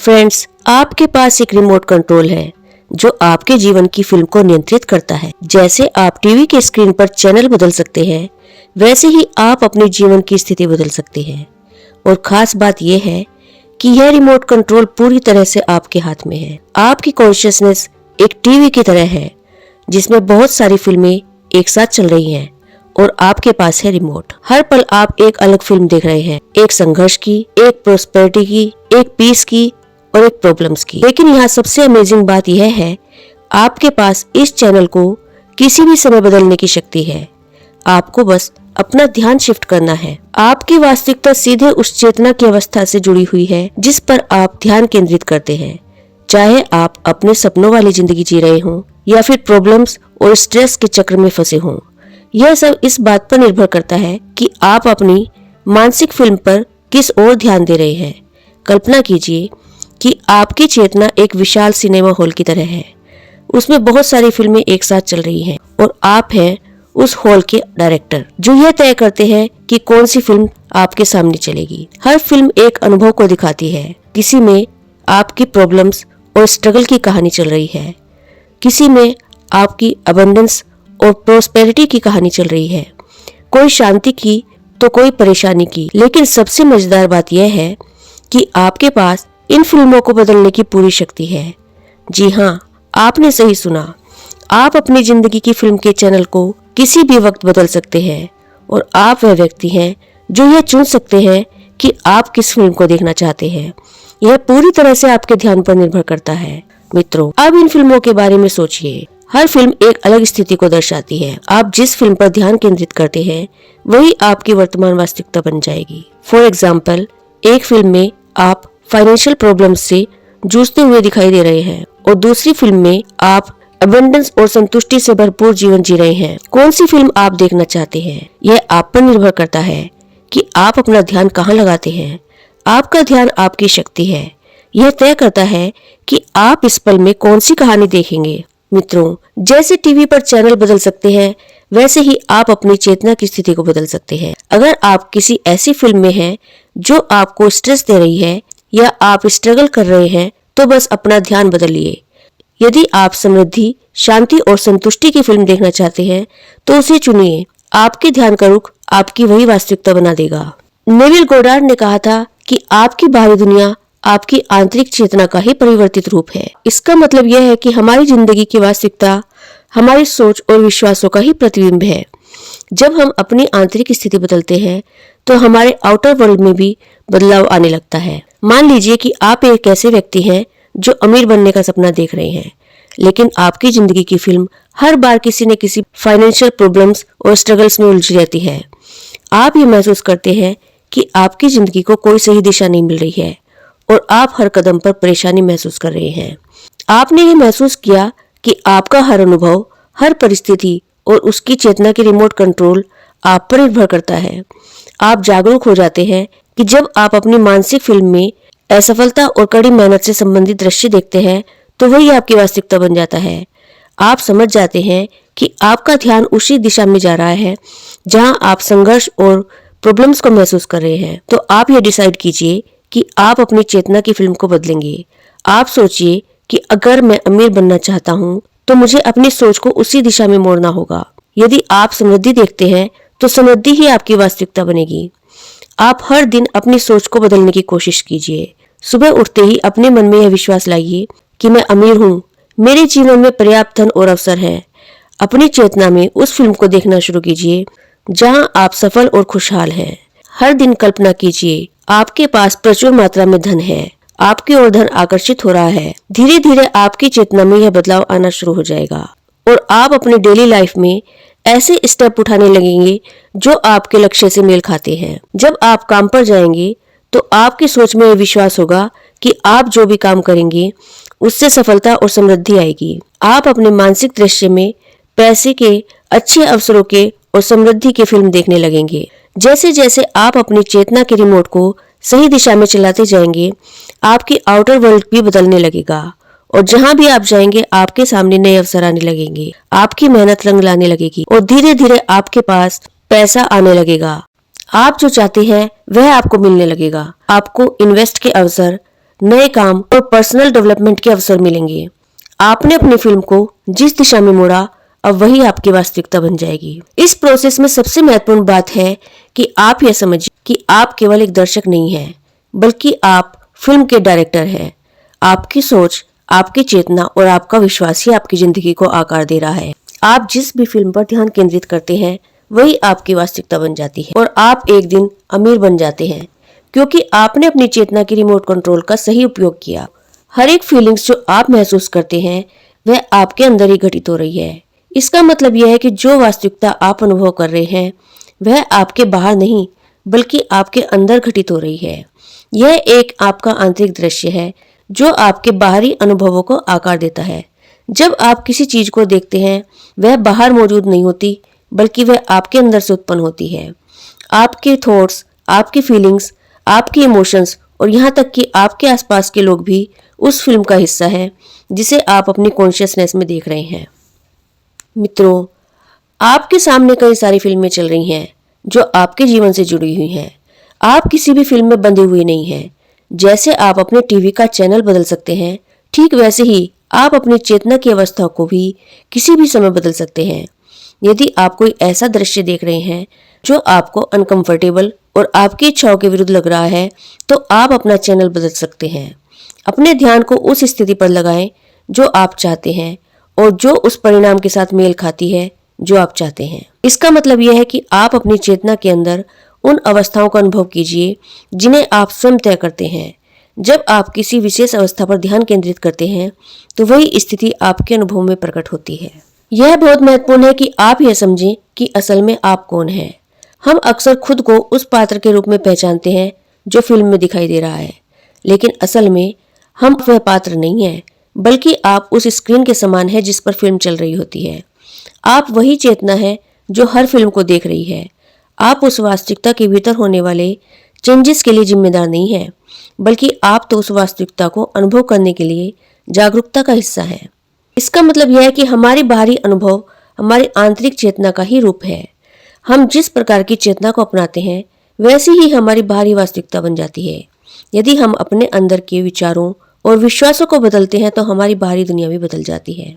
Friends, आपके पास एक remote control है जो आपके जीवन की फिल्म को नियंत्रित करता है। जैसे आप टीवी के स्क्रीन पर चैनल बदल सकते हैं, वैसे ही आप अपने जीवन की स्थिति बदल सकते हैं। और खास बात यह है कि यह रिमोट कंट्रोल पूरी तरह से आपके हाथ में है। आपकी कॉन्शियसनेस एक टीवी की तरह है जिसमें बहुत सारी फिल्में एक साथ चल रही हैं और आपके पास है रिमोट। हर पल आप एक अलग फिल्म देख रहे हैं, एक संघर्ष की, एक प्रोस्पेरिटी की, एक पीस की और एक प्रॉब्लम्स की। लेकिन यहाँ सबसे अमेजिंग बात यह है, आपके पास इस चैनल को किसी भी समय बदलने की शक्ति है। आपको बस अपना ध्यान शिफ्ट करना है। आपकी वास्तविकता सीधे उस चेतना की अवस्था से जुड़ी हुई है जिस पर आप ध्यान केंद्रित करते हैं। चाहे आप अपने सपनों वाली जिंदगी जी रहे हों या फिर प्रॉब्लम्स और स्ट्रेस के चक्र में फंसे हों, यह सब इस बात पर निर्भर करता है कि आप अपनी मानसिक फिल्म पर किस ओर ध्यान दे रहे हैं। कल्पना कीजिए कि आपकी चेतना एक विशाल सिनेमा हॉल की तरह है। उसमें बहुत सारी फिल्में एक साथ चल रही हैं और आप हैं उस हॉल के डायरेक्टर जो यह तय करते हैं कि कौन सी फिल्म आपके सामने चलेगी। हर फिल्म एक अनुभव को दिखाती है। किसी में आपकी प्रॉब्लम्स और स्ट्रगल की कहानी चल रही है, किसी में आपकी अबंडेंस और प्रोस्पेरिटी की कहानी चल रही है, कोई शांति की तो कोई परेशानी की। लेकिन सबसे मजेदार बात यह है कि आपके पास इन फिल्मों को बदलने की पूरी शक्ति है। जी हाँ, आपने सही सुना। आप अपनी जिंदगी की फिल्म के चैनल को किसी भी वक्त बदल सकते हैं और आप वह व्यक्ति हैं जो यह चुन सकते हैं कि आप किस फिल्म को देखना चाहते हैं। यह पूरी तरह से आपके ध्यान पर निर्भर करता है। मित्रों, अब इन फिल्मों के बारे में सोचिए। हर फिल्म एक अलग स्थिति को दर्शाती है। आप जिस फिल्म पर ध्यान केंद्रित करते हैं वही आपकी वर्तमान वास्तविकता बन जाएगी। फॉर एग्जाम्पल, एक फिल्म में आप फाइनेंशियल प्रॉब्लम्स से जूझते हुए दिखाई दे रहे हैं और दूसरी फिल्म में आप अबंडेंस और संतुष्टि से भरपूर जीवन जी रहे हैं। कौन सी फिल्म आप देखना चाहते हैं, यह आप पर निर्भर करता है कि आप अपना ध्यान कहाँ लगाते हैं। आपका ध्यान आपकी शक्ति है। यह तय करता है कि आप इस पल में कौन सी कहानी देखेंगे। मित्रों, जैसे टीवी पर चैनल बदल सकते हैं, वैसे ही आप अपनी चेतना की स्थिति को बदल सकते हैं। अगर आप किसी ऐसी फिल्म में हैं जो आपको स्ट्रेस दे रही है या आप स्ट्रगल कर रहे हैं, तो बस अपना ध्यान बदलिए। यदि आप समृद्धि, शांति और संतुष्टि की फिल्म देखना चाहते हैं तो उसे चुनिए। आपके ध्यान का रुख आपकी वही वास्तविकता बना देगा। नेविल गोडार्ड ने कहा था कि आपकी बाहरी दुनिया आपकी आंतरिक चेतना का ही परिवर्तित रूप है। इसका मतलब यह है कि हमारी जिंदगी की वास्तविकता हमारी सोच और विश्वासों का ही प्रतिबिंब है। जब हम अपनी आंतरिक स्थिति बदलते हैं तो हमारे आउटर वर्ल्ड में भी बदलाव आने लगता है। मान लीजिए कि आप एक ऐसे व्यक्ति हैं जो अमीर बनने का सपना देख रहे हैं, लेकिन आपकी जिंदगी की फिल्म हर बार किसी न किसी फाइनेंशियल प्रॉब्लम्स और स्ट्रगल्स में उलझी रहती है। आप ये महसूस करते हैं कि आपकी जिंदगी को कोई सही दिशा नहीं मिल रही है और आप हर कदम पर परेशानी महसूस कर रहे हैं। आपने ये महसूस किया कि आपका हर अनुभव, हर परिस्थिति और उसकी चेतना की रिमोट कंट्रोल आप पर निर्भर करता है। आप जागरूक हो जाते हैं कि जब आप अपनी मानसिक फिल्म में असफलता और कड़ी मेहनत से संबंधित दृश्य देखते हैं तो वही आपकी वास्तविकता बन जाता है। आप समझ जाते हैं कि आपका ध्यान उसी दिशा में जा रहा है जहां आप संघर्ष और प्रॉब्लम्स को महसूस कर रहे हैं। तो आप ये डिसाइड कीजिए कि आप अपनी चेतना की फिल्म को बदलेंगे। आप सोचिए कि अगर मैं अमीर बनना चाहता हूँ तो मुझे अपनी सोच को उसी दिशा में मोड़ना होगा। यदि आप समृद्धि देखते हैं तो समृद्धि ही आपकी वास्तविकता बनेगी। आप हर दिन अपनी सोच को बदलने की कोशिश कीजिए। सुबह उठते ही अपने मन में यह विश्वास लाइए कि मैं अमीर हूँ, मेरे जीवन में पर्याप्त धन और अवसर है। अपनी चेतना में उस फिल्म को देखना शुरू कीजिए जहां आप सफल और खुशहाल हैं। हर दिन कल्पना कीजिए आपके पास प्रचुर मात्रा में धन है, आपकी ओर धन आकर्षित हो रहा है। धीरे धीरे आपकी चेतना में यह बदलाव आना शुरू हो जाएगा और आप अपने डेली लाइफ में ऐसे स्टेप उठाने लगेंगे जो आपके लक्ष्य से मेल खाते हैं। जब आप काम पर जाएंगे तो आपकी सोच में यह विश्वास होगा कि आप जो भी काम करेंगे उससे सफलता और समृद्धि आएगी। आप अपने मानसिक दृश्य में पैसे के, अच्छे अवसरों के और समृद्धि की फिल्म देखने लगेंगे। जैसे जैसे आप अपनी चेतना के रिमोट को सही दिशा में चलाते जाएंगे, आपकी आउटर वर्ल्ड भी बदलने लगेगा और जहां भी आप जाएंगे आपके सामने नए अवसर आने लगेंगे। आपकी मेहनत रंग लाने लगेगी और धीरे धीरे आपके पास पैसा आने लगेगा। आप जो चाहते हैं वह आपको मिलने लगेगा। आपको इन्वेस्ट के अवसर, नए काम और पर्सनल डेवलपमेंट के अवसर मिलेंगे। आपने अपनी फिल्म को जिस दिशा में मोड़ा, अब वही आपकी वास्तविकता बन जाएगी। इस प्रोसेस में सबसे महत्वपूर्ण बात है कि आप यह समझिए कि आप केवल एक दर्शक नहीं हैं, बल्कि आप फिल्म के डायरेक्टर हैं। आपकी सोच, आपकी चेतना और आपका विश्वास ही आपकी जिंदगी को आकार दे रहा है। आप जिस भी फिल्म पर ध्यान केंद्रित करते हैं, वही आपकी वास्तविकता बन जाती है और आप एक दिन अमीर बन जाते हैं, क्योंकि आपने अपनी चेतना की रिमोट कंट्रोल का सही उपयोग किया। हर एक फीलिंग्स जो आप महसूस करते हैं, वह आपके अंदर ही घटित हो रही है। इसका मतलब यह है कि जो वास्तविकता आप अनुभव कर रहे हैं, वह आपके बाहर नहीं, बल्कि आपके अंदर घटित हो रही है। यह एक आपका आंतरिक दृश्य है जो आपके बाहरी अनुभवों को आकार देता है। जब आप किसी चीज को देखते हैं, वह बाहर मौजूद नहीं होती, बल्कि वह आपके अंदर से उत्पन्न होती है। आपके थॉट्स, आपकी फीलिंग्स, आपकी इमोशंस और यहाँ तक कि आपके आसपास के लोग भी उस फिल्म का हिस्सा हैं जिसे आप अपनी कॉन्शियसनेस में देख रहे हैं। मित्रों, आपके सामने कई सारी फिल्में चल रही हैं जो आपके जीवन से जुड़ी हुई हैं। आप किसी भी फिल्म में बंधे हुए नहीं हैं। जैसे आप अपने टीवी का चैनल बदल सकते हैं, ठीक वैसे ही आप अपनी चेतना की अवस्था को भी किसी भी समय बदल सकते हैं। यदि आप कोई ऐसा दृश्य देख रहे हैं जो आपको अनकंफर्टेबल और आपकी इच्छाओं के विरुद्ध लग रहा है, तो आप अपना चैनल बदल सकते हैं। अपने ध्यान को उस स्थिति पर लगाएं जो आप चाहते हैं और जो उस परिणाम के साथ मेल खाती है जो आप चाहते हैं। इसका मतलब यह है कि आप अपनी चेतना के अंदर उन अवस्थाओं का अनुभव कीजिए जिन्हें आप स्वयं तय करते हैं। जब आप किसी विशेष अवस्था पर ध्यान केंद्रित करते हैं, तो वही स्थिति आपके अनुभव में प्रकट होती है। यह बहुत महत्वपूर्ण है कि आप यह समझें कि असल में आप कौन हैं। हम अक्सर खुद को उस पात्र के रूप में पहचानते हैं जो फिल्म में दिखाई दे रहा है, लेकिन असल में हम वह पात्र नहीं हैं, बल्कि आप उस स्क्रीन के समान है जिस पर फिल्म चल रही होती है। आप वही चेतना है जो हर फिल्म को देख रही है। आप उस वास्तविकता के भीतर होने वाले चेंजेस के लिए जिम्मेदार नहीं हैं, बल्कि आप तो उस वास्तविकता को अनुभव करने के लिए जागरूकता का हिस्सा है। इसका मतलब यह है कि हमारी बाहरी अनुभव हमारी आंतरिक चेतना का ही रूप है। हम जिस प्रकार की चेतना को अपनाते हैं, वैसी ही हमारी बाहरी वास्तविकता बन जाती है। यदि हम अपने अंदर के विचारों और विश्वासों को बदलते हैं, तो हमारी बाहरी दुनिया भी बदल जाती है।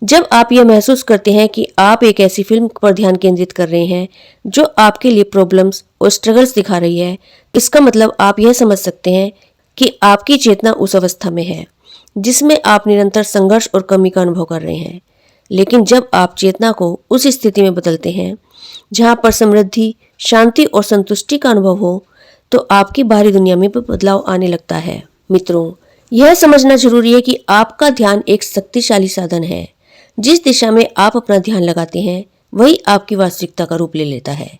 जब आप यह महसूस करते हैं कि आप एक ऐसी फिल्म पर ध्यान केंद्रित कर रहे हैं जो आपके लिए प्रॉब्लम्स और स्ट्रगल्स दिखा रही है, इसका मतलब आप यह समझ सकते हैं कि आपकी चेतना उस अवस्था में है जिसमें आप निरंतर संघर्ष और कमी का अनुभव कर रहे हैं। लेकिन जब आप चेतना को उस स्थिति में बदलते हैं जहां पर समृद्धि, शांति और संतुष्टि का अनुभव हो, तो आपकी बाहरी दुनिया में भी बदलाव आने लगता है। मित्रों, यह समझना जरूरी है कि आपका ध्यान एक शक्तिशाली साधन है। जिस दिशा में आप अपना ध्यान लगाते हैं, वही आपकी वास्तविकता का रूप ले लेता है।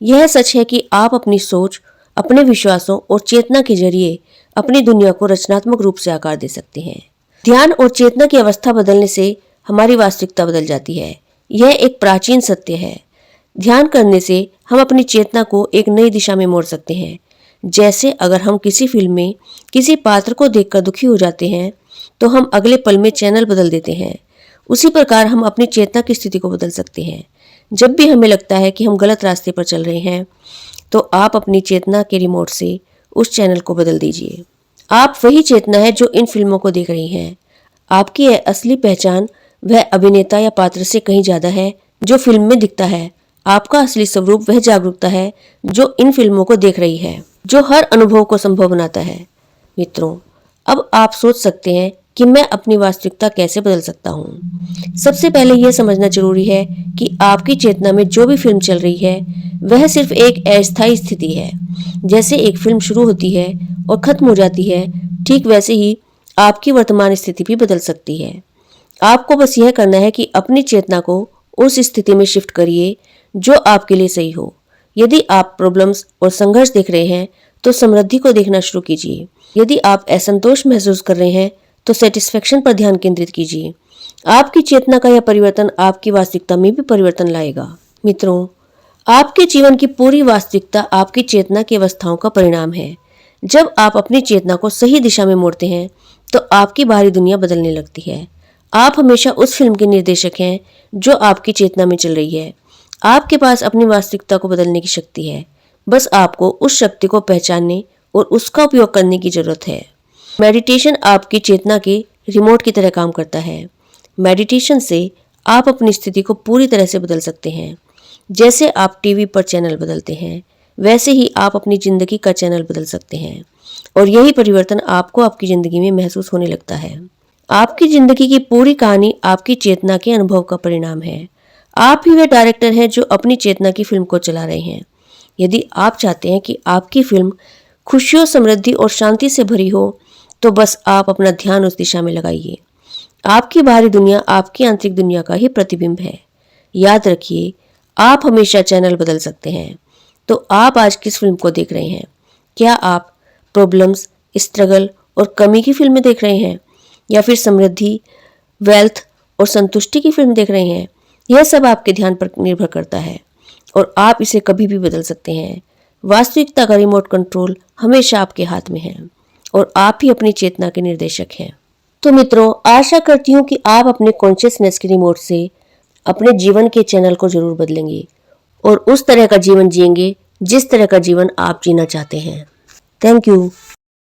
यह सच है कि आप अपनी सोच, अपने विश्वासों और चेतना के जरिए अपनी दुनिया को रचनात्मक रूप से आकार दे सकते हैं। ध्यान और चेतना की अवस्था बदलने से हमारी वास्तविकता बदल जाती है। यह एक प्राचीन सत्य है। ध्यान करने से हम अपनी चेतना को एक नई दिशा में मोड़ सकते हैं। जैसे अगर हम किसी फिल्म में किसी पात्र को देखकर दुखी हो जाते हैं, तो हम अगले पल में चैनल बदल देते हैं। उसी प्रकार हम अपनी चेतना की स्थिति को बदल सकते हैं। जब भी हमें लगता है कि हम गलत रास्ते पर चल रहे हैं, तो आप अपनी चेतना के रिमोट से उस चैनल को बदल दीजिए। आप वही चेतना है जो इन फिल्मों को देख रही हैं। आपकी यह असली पहचान वह अभिनेता या पात्र से कहीं ज्यादा है जो फिल्म में दिखता है। आपका असली स्वरूप वह जागरूकता है जो इन फिल्मों को देख रही है, जो हर अनुभव को संभव बनाता है। मित्रों, अब आप सोच सकते हैं कि मैं अपनी वास्तविकता कैसे बदल सकता हूँ। सबसे पहले यह समझना जरूरी है कि आपकी चेतना में जो भी फिल्म चल रही है, वह सिर्फ एक अस्थायी स्थिति है। जैसे एक फिल्म शुरू होती है और खत्म हो जाती है, ठीक वैसे ही आपकी वर्तमान स्थिति भी बदल सकती है। आपको बस यह करना है कि अपनी चेतना को उस स्थिति में शिफ्ट करिए जो आपके लिए सही हो। यदि आप प्रॉब्लम्स और संघर्ष देख रहे हैं, तो समृद्धि को देखना शुरू कीजिए। यदि आप असंतोष महसूस कर रहे हैं, तो सेटिस्फेक्शन पर ध्यान केंद्रित कीजिए। आपकी चेतना का यह परिवर्तन आपकी वास्तविकता में भी परिवर्तन लाएगा। मित्रों, आपके जीवन की पूरी वास्तविकता आपकी चेतना की अवस्थाओं का परिणाम है। जब आप अपनी चेतना को सही दिशा में मोड़ते हैं, तो आपकी बाहरी दुनिया बदलने लगती है। आप हमेशा उस फिल्म के निर्देशक हैं जो आपकी चेतना में चल रही है। आपके पास अपनी वास्तविकता को बदलने की शक्ति है। बस आपको उस शक्ति को पहचानने और उसका उपयोग करने की जरूरत है। मेडिटेशन आपकी चेतना के रिमोट की तरह काम करता है। मेडिटेशन से आप अपनी स्थिति को पूरी तरह से बदल सकते हैं। जैसे आप टीवी पर चैनल बदलते हैं, वैसे ही आप अपनी जिंदगी का चैनल बदल सकते हैं और यही परिवर्तन आपको आपकी जिंदगी में महसूस होने लगता है। आपकी जिंदगी की पूरी कहानी आपकी चेतना के अनुभव का परिणाम है। आप ही वे डायरेक्टर हैं जो अपनी चेतना की फिल्म को चला रहे हैं। यदि आप चाहते हैं कि आपकी फिल्म खुशियों, समृद्धि और शांति से भरी हो, तो बस आप अपना ध्यान उस दिशा में लगाइए। आपकी बाहरी दुनिया आपकी आंतरिक दुनिया का ही प्रतिबिंब है। याद रखिए, आप हमेशा चैनल बदल सकते हैं। तो आप आज किस फिल्म को देख रहे हैं? क्या आप प्रॉब्लम्स, स्ट्रगल और कमी की फिल्में देख रहे हैं, या फिर समृद्धि, वेल्थ और संतुष्टि की फिल्म देख रहे हैं? यह सब आपके ध्यान पर निर्भर करता है और आप इसे कभी भी बदल सकते हैं। वास्तविकता का रिमोट कंट्रोल हमेशा आपके हाथ में है और आप ही अपनी चेतना के निर्देशक हैं। तो मित्रों, आशा करती हूँ कि आप अपने कॉन्शियसनेस के रिमोट से अपने जीवन के चैनल को जरूर बदलेंगे और उस तरह का जीवन जिएंगे जिस तरह का जीवन आप जीना चाहते हैं। Thank you.